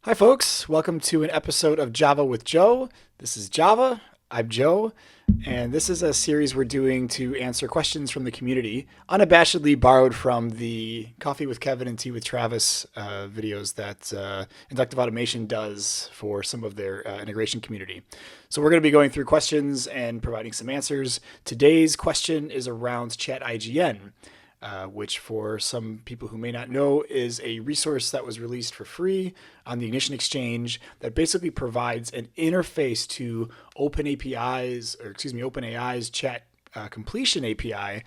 Hi, folks. Welcome to an episode of Java with Joe. This is Java. I'm Joe, and this is a series we're doing to answer questions from the community, unabashedly borrowed from the Coffee with Kevin and Tea with Travis videos that Inductive Automation does for some of their integration community. So we're going to be going through questions and providing some answers. Today's question is around ChatIGN. Which for some people who may not know is a resource that was released for free on the Ignition Exchange that basically provides an interface to OpenAI's chat completion API,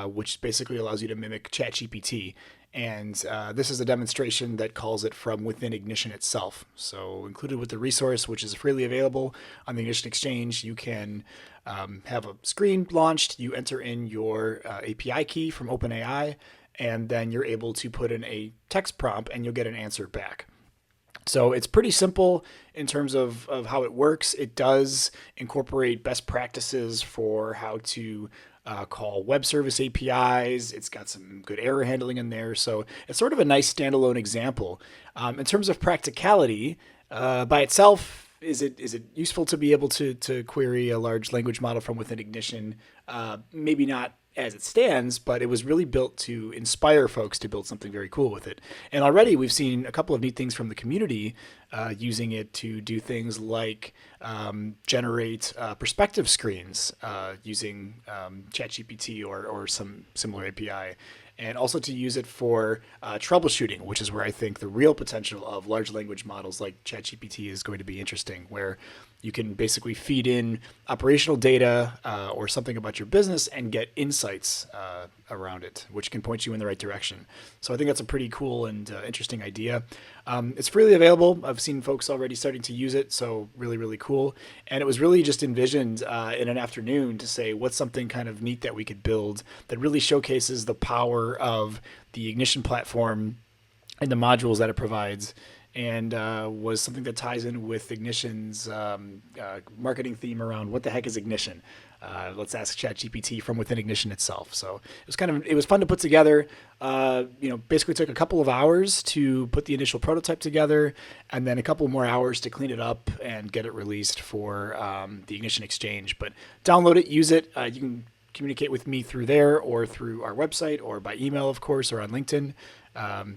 which basically allows you to mimic ChatGPT. And this is a demonstration that calls it from within Ignition itself. So included with the resource, which is freely available on the Ignition Exchange, you can have a screen launched, you enter in your API key from OpenAI, and then you're able to put in a text prompt and you'll get an answer back. So it's pretty simple in terms of how it works. It does incorporate best practices for how to call web service APIs. It's got some good error handling in there. So it's sort of a nice standalone example. In terms of practicality, by itself, is it useful to be able to query a large language model from within Ignition? Maybe not as it stands, but it was really built to inspire folks to build something very cool with it. And already we've seen a couple of neat things from the community using it to do things like generate perspective screens using ChatGPT or some similar API. And also to use it for troubleshooting, which is where I think the real potential of large language models like ChatGPT is going to be interesting, where you can basically feed in operational data or something about your business and get insights around it, which can point you in the right direction. So I think that's a pretty cool and interesting idea. It's freely available. I've seen folks already starting to use it, so really, really cool. And it was really just envisioned in an afternoon to say what's something kind of neat that we could build that really showcases the power of the Ignition platform and the modules that it provides, and was something that ties in with Ignition's marketing theme around what the heck is Ignition. Let's ask ChatGPT from within Ignition itself. So it was fun to put together. Basically took a couple of hours to put the initial prototype together, and then a couple more hours to clean it up and get it released for the Ignition Exchange. But download it, use it. You can communicate with me through there or through our website or by email, of course, or on LinkedIn.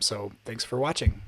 So thanks for watching.